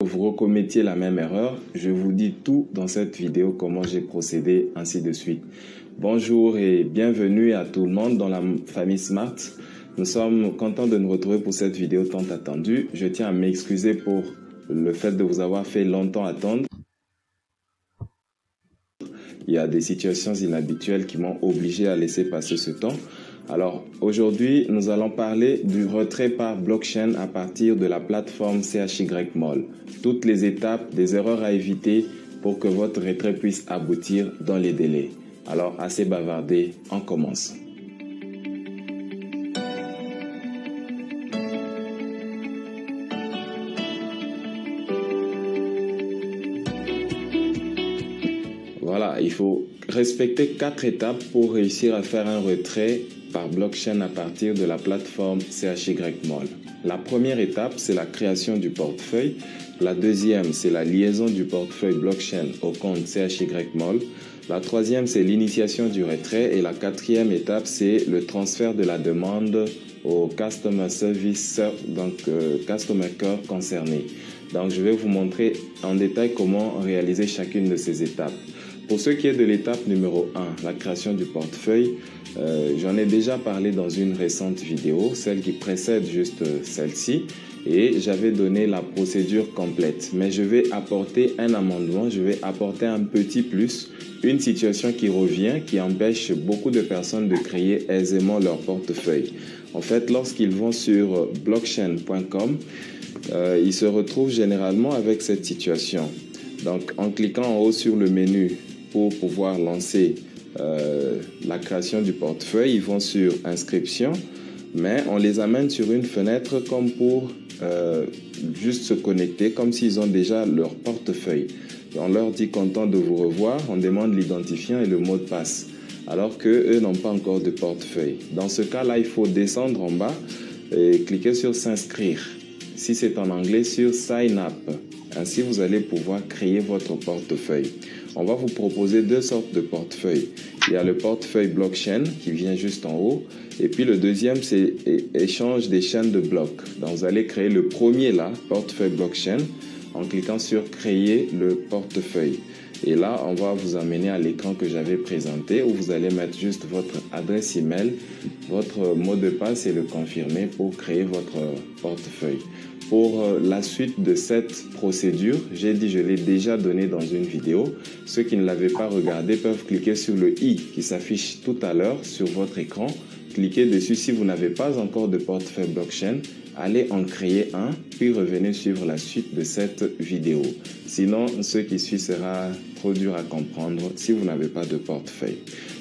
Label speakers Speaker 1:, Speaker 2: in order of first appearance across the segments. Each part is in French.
Speaker 1: vous recommettiez la même erreur, je vous dis tout dans cette vidéo, comment j'ai procédé, ainsi de suite. Bonjour et bienvenue à tout le monde dans la famille Smart. Nous sommes contents de nous retrouver pour cette vidéo tant attendue. Je tiens à m'excuser pour le fait de vous avoir fait longtemps attendre. Il y a des situations inhabituelles qui m'ont obligé à laisser passer ce temps. Alors aujourd'hui, nous allons parler du retrait par blockchain à partir de la plateforme CHYMall. Toutes les étapes, des erreurs à éviter pour que votre retrait puisse aboutir dans les délais. Alors assez bavardé, on commence. Voilà, il faut respecter 4 étapes pour réussir à faire un retrait par blockchain à partir de la plateforme CHYMall. La première étape, c'est la création du portefeuille. La deuxième, c'est la liaison du portefeuille blockchain au compte CHYMall. La troisième, c'est l'initiation du retrait. Et la quatrième étape, c'est le transfert de la demande au Customer Service, donc Customer Care concerné. Donc, je vais vous montrer en détail comment réaliser chacune de ces étapes. Pour ce qui est de l'étape numéro 1, la création du portefeuille, j'en ai déjà parlé dans une récente vidéo, celle qui précède juste celle-ci, et j'avais donné la procédure complète. Mais je vais apporter un amendement, je vais apporter un petit plus, une situation qui revient, qui empêche beaucoup de personnes de créer aisément leur portefeuille. En fait, lorsqu'ils vont sur blockchain.com, ils se retrouvent généralement avec cette situation. Donc, en cliquant en haut sur le menu pour pouvoir lancer la création du portefeuille, ils vont sur inscription, mais on les amène sur une fenêtre comme pour juste se connecter, comme s'ils ont déjà leur portefeuille. Et on leur dit content de vous revoir, on demande l'identifiant et le mot de passe, alors qu'eux n'ont pas encore de portefeuille. Dans ce cas-là, il faut descendre en bas et cliquer sur s'inscrire. Si c'est en anglais, sur sign up. Ainsi, vous allez pouvoir créer votre portefeuille. On va vous proposer 2 sortes de portefeuilles. Il y a le portefeuille blockchain qui vient juste en haut. Et puis le deuxième, c'est échange des chaînes de blocs. Donc, vous allez créer le premier là, portefeuille blockchain, en cliquant sur créer le portefeuille. Et là, on va vous amener à l'écran que j'avais présenté où vous allez mettre juste votre adresse email, votre mot de passe et le confirmer pour créer votre portefeuille. Pour la suite de cette procédure, j'ai dit je l'ai déjà donné dans une vidéo. Ceux qui ne l'avaient pas regardé peuvent cliquer sur le i qui s'affiche tout à l'heure sur votre écran. Cliquez dessus si vous n'avez pas encore de portefeuille blockchain. Allez en créer un, puis revenez suivre la suite de cette vidéo. Sinon, ce qui suit sera trop dur à comprendre si vous n'avez pas de portefeuille.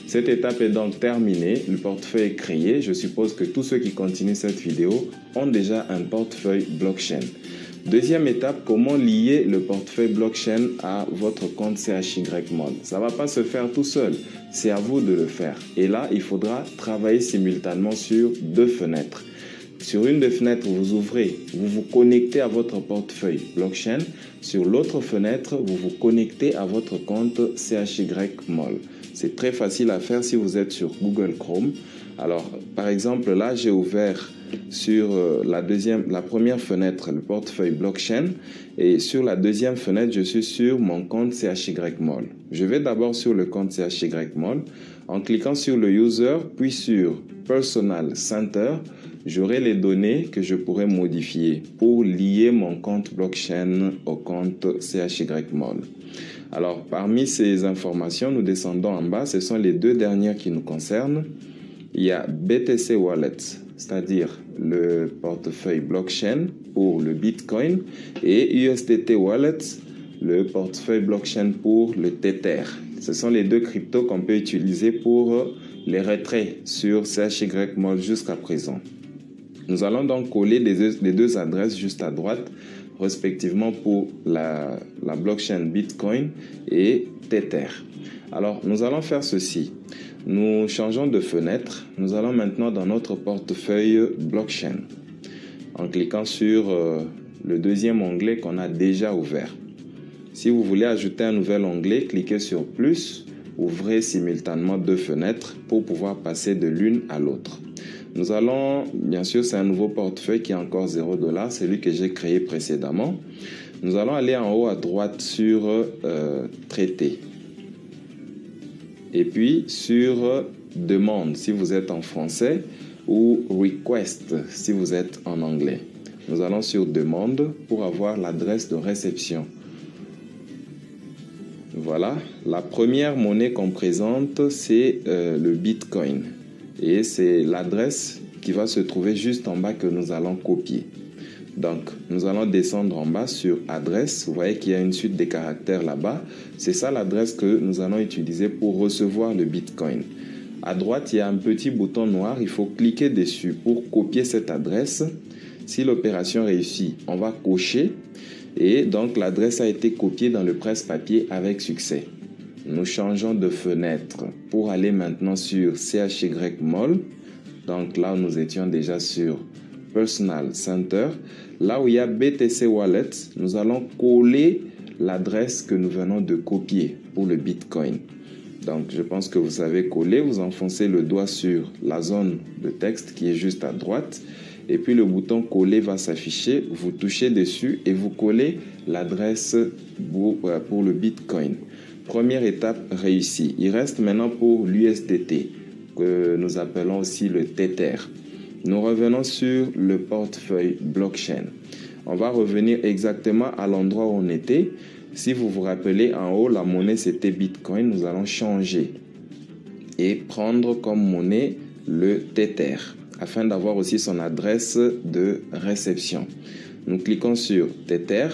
Speaker 1: Cette étape est donc terminée, le portefeuille est créé. Je suppose que tous ceux qui continuent cette vidéo ont déjà un portefeuille blockchain. Deuxième étape, comment lier le portefeuille blockchain à votre compte CHYMall. Ça ne va pas se faire tout seul, c'est à vous de le faire. Et là, il faudra travailler simultanément sur 2 fenêtres. Sur une des fenêtres, vous ouvrez, vous vous connectez à votre portefeuille blockchain. Sur l'autre fenêtre, vous vous connectez à votre compte CHYMall. C'est très facile à faire si vous êtes sur Google Chrome. Alors, par exemple, là, j'ai ouvert sur la première fenêtre, le portefeuille blockchain. Et sur la deuxième fenêtre, je suis sur mon compte CHYMall. Je vais d'abord sur le compte CHYMall. En cliquant sur le user, puis sur Personal Center, j'aurai les données que je pourrais modifier pour lier mon compte blockchain au compte CHYMall. Alors, parmi ces informations, nous descendons en bas. Ce sont les 2 dernières qui nous concernent. Il y a BTC Wallet, c'est-à-dire le portefeuille blockchain pour le Bitcoin, et USDT Wallet, le portefeuille blockchain pour le Tether. Ce sont les 2 cryptos qu'on peut utiliser pour les retraits sur CHYMall jusqu'à présent. Nous allons donc coller les 2 adresses juste à droite, respectivement pour la blockchain Bitcoin et Tether. Alors, nous allons faire ceci. Nous changeons de fenêtre. Nous allons maintenant dans notre portefeuille blockchain en cliquant sur le deuxième onglet qu'on a déjà ouvert. Si vous voulez ajouter un nouvel onglet, cliquez sur plus, ouvrez simultanément 2 fenêtres pour pouvoir passer de l'une à l'autre. Nous allons, bien sûr, c'est un nouveau portefeuille qui est encore $0, celui que j'ai créé précédemment. Nous allons aller en haut à droite sur traiter. Et puis sur demande si vous êtes en français ou request si vous êtes en anglais. Nous allons sur demande pour avoir l'adresse de réception. Voilà, la première monnaie qu'on présente, c'est le Bitcoin. Et c'est l'adresse qui va se trouver juste en bas que nous allons copier. Donc, nous allons descendre en bas sur adresse. Vous voyez qu'il y a une suite de caractères là-bas. C'est ça l'adresse que nous allons utiliser pour recevoir le Bitcoin. À droite, il y a un petit bouton noir. Il faut cliquer dessus pour copier cette adresse. Si l'opération réussit, on va cocher. Et donc, l'adresse a été copiée dans le presse-papier avec succès. Nous changeons de fenêtre pour aller maintenant sur CHYMall. Donc là, nous étions déjà sur Personal Center. Là où il y a BTC Wallet, nous allons coller l'adresse que nous venons de copier pour le Bitcoin. Donc, je pense que vous savez coller. Vous enfoncez le doigt sur la zone de texte qui est juste à droite. Et puis, le bouton coller va s'afficher. Vous touchez dessus et vous collez l'adresse pour le Bitcoin. Première étape réussie. Il reste maintenant pour l'USDT, que nous appelons aussi le Tether. Nous revenons sur le portefeuille blockchain. On va revenir exactement à l'endroit où on était. Si vous vous rappelez, en haut, la monnaie c'était Bitcoin. Nous allons changer et prendre comme monnaie le Tether afin d'avoir aussi son adresse de réception. Nous cliquons sur Tether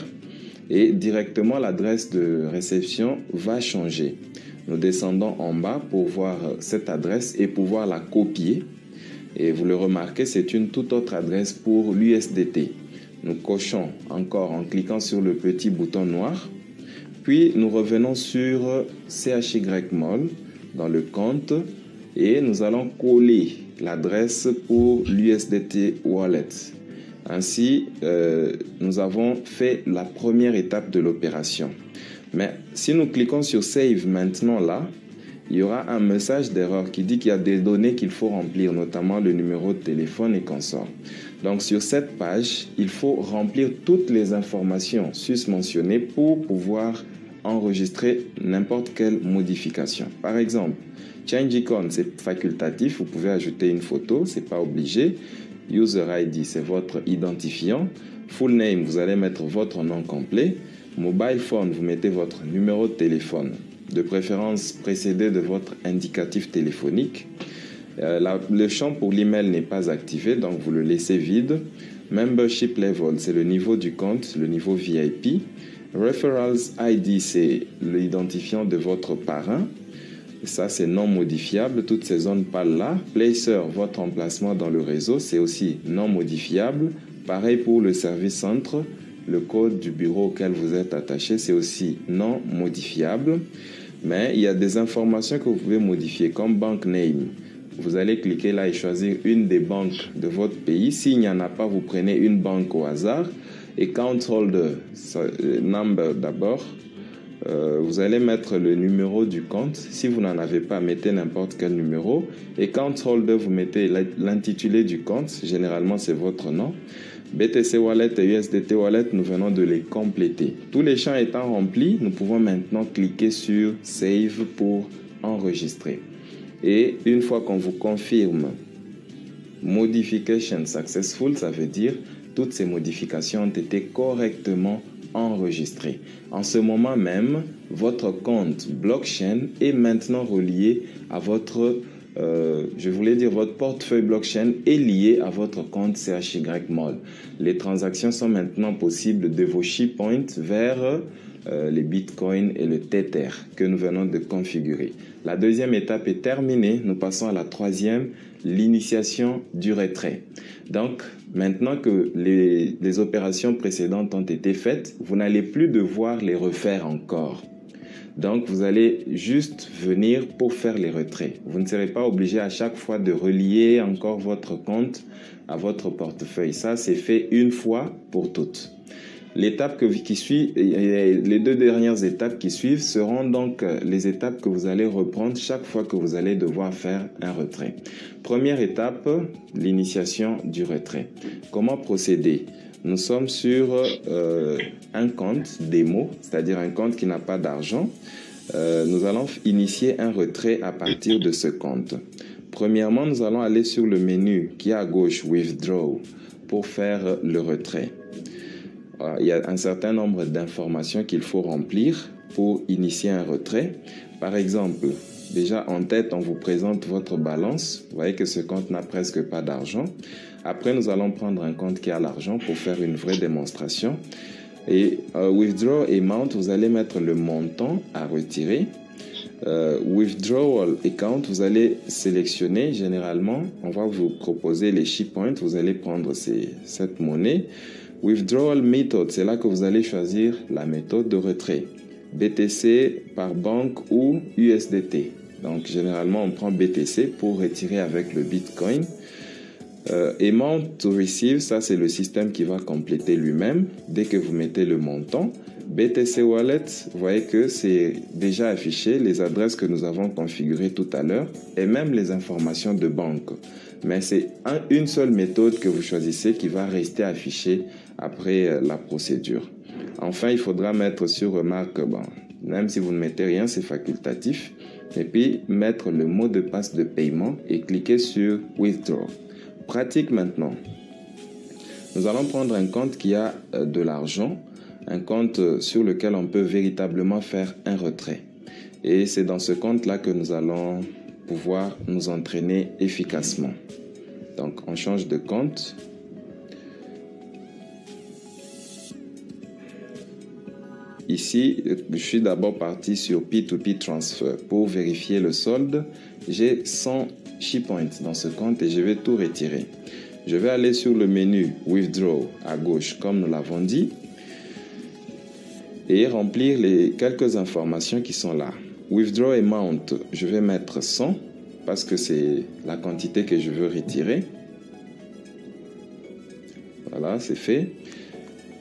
Speaker 1: et directement l'adresse de réception va changer. Nous descendons en bas pour voir cette adresse et pouvoir la copier. Et vous le remarquez, c'est une toute autre adresse pour l'USDT. Nous cochons encore en cliquant sur le petit bouton noir. Puis nous revenons sur CHYMall dans le compte et nous allons coller l'adresse pour l'USDT Wallet. Ainsi, nous avons fait la première étape de l'opération. Mais si nous cliquons sur Save maintenant là, il y aura un message d'erreur qui dit qu'il y a des données qu'il faut remplir, notamment le numéro de téléphone et consorts. Donc sur cette page, il faut remplir toutes les informations susmentionnées pour pouvoir enregistrer n'importe quelle modification. Par exemple, Change Icon, c'est facultatif, vous pouvez ajouter une photo, c'est pas obligé. User ID, c'est votre identifiant. Full name, vous allez mettre votre nom complet. Mobile phone, vous mettez votre numéro de téléphone, de préférence précédé de votre indicatif téléphonique. Le champ pour l'email n'est pas activé, donc vous le laissez vide. Membership level, c'est le niveau du compte, le niveau VIP. Referrals ID, c'est l'identifiant de votre parrain. Ça, c'est non modifiable, toutes ces zones pâles là. Placer, votre emplacement dans le réseau, c'est aussi non modifiable. Pareil pour le service centre. Le code du bureau auquel vous êtes attaché, c'est aussi non modifiable. Mais il y a des informations que vous pouvez modifier, comme bank name. Vous allez cliquer là et choisir une des banques de votre pays. S'il n'y en a pas, vous prenez une banque au hasard. Et count holder, number d'abord. Vous allez mettre le numéro du compte. Si vous n'en avez pas, mettez n'importe quel numéro. Et count holder, vous mettez l'intitulé du compte. Généralement, c'est votre nom. BTC Wallet et USDT Wallet, nous venons de les compléter. Tous les champs étant remplis, nous pouvons maintenant cliquer sur Save pour enregistrer. Et une fois qu'on vous confirme Modification Successful, ça veut dire toutes ces modifications ont été correctement enregistrées. En ce moment même, votre compte blockchain est maintenant relié à votre votre portefeuille blockchain est lié à votre compte CHYMall. Les transactions sont maintenant possibles de vos ShiPoint vers les bitcoins et le Tether que nous venons de configurer. La deuxième étape est terminée. Nous passons à la troisième, l'initiation du retrait. Donc, maintenant que les opérations précédentes ont été faites, vous n'allez plus devoir les refaire encore. Donc, vous allez juste venir pour faire les retraits. Vous ne serez pas obligé à chaque fois de relier encore votre compte à votre portefeuille. Ça, c'est fait une fois pour toutes. L'étape qui suit, les deux dernières étapes qui suivent seront donc les étapes que vous allez reprendre chaque fois que vous allez devoir faire un retrait. Première étape, l'initiation du retrait. Comment procéder? nous sommes sur un compte démo, c'est-à-dire un compte qui n'a pas d'argent. Nous allons initier un retrait à partir de ce compte. Premièrement, nous allons aller sur le menu qui est à gauche, Withdraw, pour faire le retrait. Il y a un certain nombre d'informations qu'il faut remplir pour initier un retrait. Par exemple, déjà en tête, on vous présente votre balance. Vous voyez que ce compte n'a presque pas d'argent. Après, nous allons prendre un compte qui a l'argent pour faire une vraie démonstration. Et Withdraw Amount, vous allez mettre le montant à retirer. Withdrawal Account, vous allez sélectionner, généralement, on va vous proposer les She Points, vous allez prendre cette monnaie. Withdrawal Method, c'est là que vous allez choisir la méthode de retrait. BTC par banque ou USDT. Donc, généralement, on prend BTC pour retirer avec le Bitcoin. Amount to receive, ça c'est le système qui va compléter lui-même dès que vous mettez le montant. BTC Wallet, vous voyez que c'est déjà affiché les adresses que nous avons configurées tout à l'heure et même les informations de banque. Mais c'est une seule méthode que vous choisissez qui va rester affichée après la procédure. Enfin, il faudra mettre sur remarque, même si vous ne mettez rien, c'est facultatif. Et puis, mettre le mot de passe de paiement et cliquer sur Withdraw. Pratique maintenant. Nous allons prendre un compte qui a de l'argent, un compte sur lequel on peut véritablement faire un retrait. Et c'est dans ce compte-là que nous allons pouvoir nous entraîner efficacement. Donc, on change de compte. Ici, je suis d'abord parti sur P2P Transfer pour vérifier le solde. J'ai 100 She Points dans ce compte et je vais tout retirer. Je vais aller sur le menu Withdraw à gauche, comme nous l'avons dit, et remplir les quelques informations qui sont là. Withdraw Amount, je vais mettre 100 parce que c'est la quantité que je veux retirer. Voilà, c'est fait.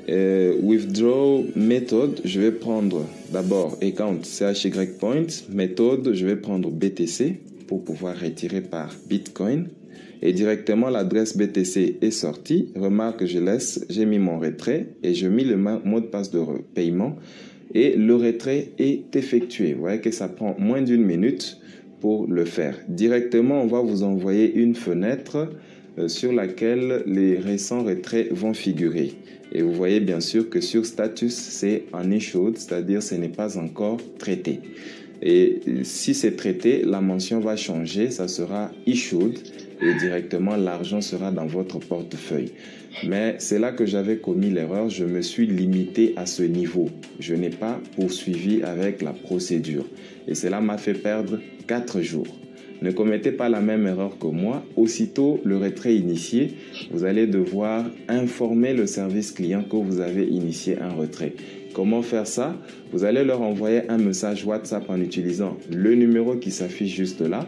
Speaker 1: Withdraw Method, je vais prendre d'abord Account CHY Point. Méthode, je vais prendre BTC pour pouvoir retirer par Bitcoin. Et directement, l'adresse BTC est sortie. Remarque, j'ai mis mon retrait et je mets le mot de passe de paiement. Et le retrait est effectué. Vous voyez que ça prend moins d'une minute pour le faire. Directement, on va vous envoyer une fenêtre sur laquelle les récents retraits vont figurer. Et vous voyez bien sûr que sur Status, c'est en issued, c'est-à-dire ce n'est pas encore traité. Et si c'est traité, la mention va changer, ça sera issued et directement l'argent sera dans votre portefeuille. Mais c'est là que j'avais commis l'erreur, je me suis limité à ce niveau. Je n'ai pas poursuivi avec la procédure et cela m'a fait perdre 4 jours. Ne commettez pas la même erreur que moi. Aussitôt le retrait initié, vous allez devoir informer le service client que vous avez initié un retrait. Comment faire ça? Vous allez leur envoyer un message WhatsApp en utilisant le numéro qui s'affiche juste là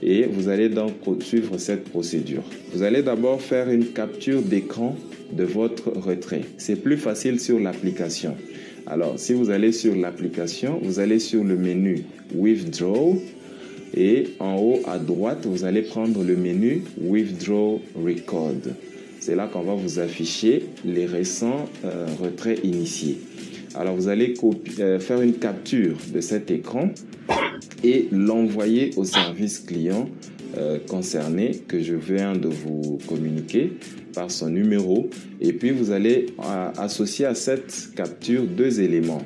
Speaker 1: et vous allez donc suivre cette procédure. Vous allez d'abord faire une capture d'écran de votre retrait. C'est plus facile sur l'application. Alors, si vous allez sur l'application, vous allez sur le menu Withdraw. Et en haut à droite, vous allez prendre le menu Withdraw Record. C'est là qu'on va vous afficher les récents retraits initiés. Alors, vous allez faire une capture de cet écran et l'envoyer au service client concerné que je viens de vous communiquer par son numéro. Et puis, vous allez associer à cette capture 2 éléments.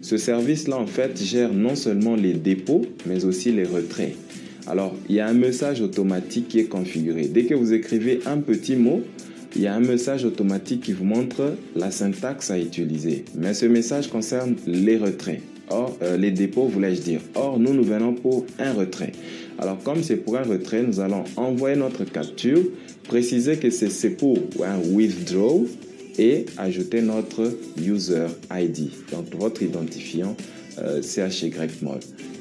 Speaker 1: Ce service-là, en fait, gère non seulement les dépôts, mais aussi les retraits. Alors, il y a un message automatique qui est configuré. Dès que vous écrivez un petit mot, il y a un message automatique qui vous montre la syntaxe à utiliser. Mais ce message concerne les retraits. Or, les dépôts, voulais-je dire. Or, nous venons pour un retrait. Alors, comme c'est pour un retrait, nous allons envoyer notre capture, préciser que c'est pour un withdraw, et ajouter notre user ID, donc votre identifiant CHYMOL.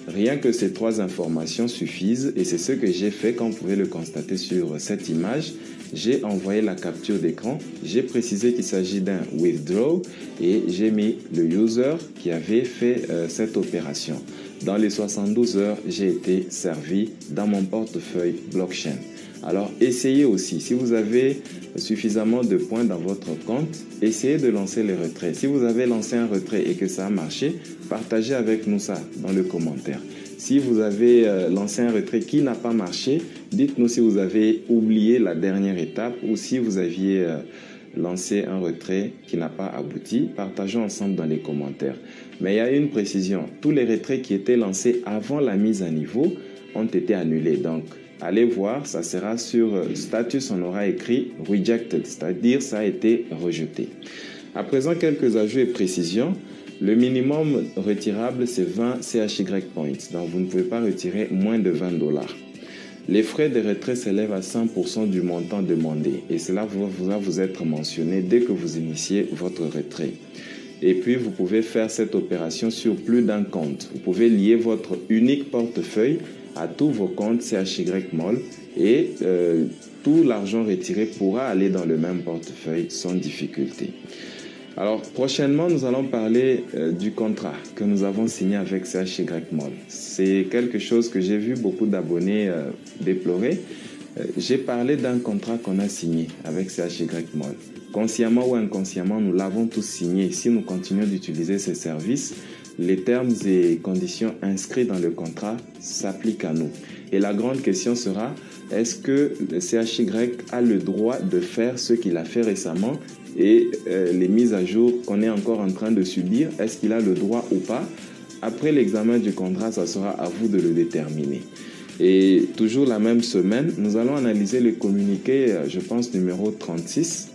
Speaker 1: Rien que ces 3 informations suffisent et c'est ce que j'ai fait, comme vous pouvez le constater sur cette image. J'ai envoyé la capture d'écran, j'ai précisé qu'il s'agit d'un withdraw et j'ai mis le user qui avait fait cette opération. Dans les 72 heures, j'ai été servi dans mon portefeuille blockchain. Alors essayez aussi, si vous avez suffisamment de points dans votre compte, essayez de lancer les retraits. Si vous avez lancé un retrait et que ça a marché, partagez avec nous ça dans le commentaire. Si vous avez lancé un retrait qui n'a pas marché, dites-nous si vous avez oublié la dernière étape ou si vous aviez lancé un retrait qui n'a pas abouti. Partageons ensemble dans les commentaires. Mais il y a une précision, tous les retraits qui étaient lancés avant la mise à niveau ont été annulés. Donc, allez voir, ça sera sur status, on aura écrit rejected, c'est-à-dire ça a été rejeté. À présent, quelques ajouts et précisions. Le minimum retirable, c'est 20 CHY points. Donc, vous ne pouvez pas retirer moins de $20. Les frais de retrait s'élèvent à 100% du montant demandé. Et cela va vous être mentionné dès que vous initiez votre retrait. Et puis, vous pouvez faire cette opération sur plus d'un compte. Vous pouvez lier votre unique portefeuille à tous vos comptes CHY Mall et tout l'argent retiré pourra aller dans le même portefeuille sans difficulté. Alors, prochainement, nous allons parler du contrat que nous avons signé avec CHY Mall. C'est quelque chose que j'ai vu beaucoup d'abonnés déplorer. J'ai parlé d'un contrat qu'on a signé avec CHY Mall. Consciemment ou inconsciemment, nous l'avons tous signé. Si nous continuons d'utiliser ces services, les termes et conditions inscrits dans le contrat s'appliquent à nous. Et la grande question sera, est-ce que le CHY a le droit de faire ce qu'il a fait récemment et les mises à jour qu'on est encore en train de subir, est-ce qu'il a le droit ou pas? Après l'examen du contrat, ça sera à vous de le déterminer. Et toujours la même semaine, nous allons analyser le communiqué, je pense, numéro 36,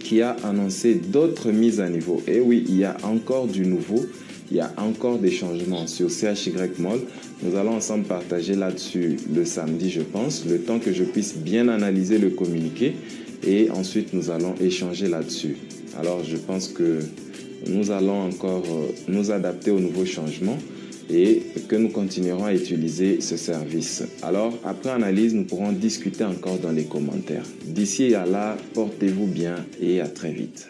Speaker 1: qui a annoncé d'autres mises à niveau. Et oui, il y a encore du nouveau. Il y a encore des changements sur CHY Mall. Nous allons ensemble partager là-dessus le samedi, je pense, le temps que je puisse bien analyser le communiqué et ensuite nous allons échanger là-dessus. Alors, je pense que nous allons encore nous adapter aux nouveaux changements et que nous continuerons à utiliser ce service. Alors, après analyse, nous pourrons discuter encore dans les commentaires. D'ici à là, portez-vous bien et à très vite.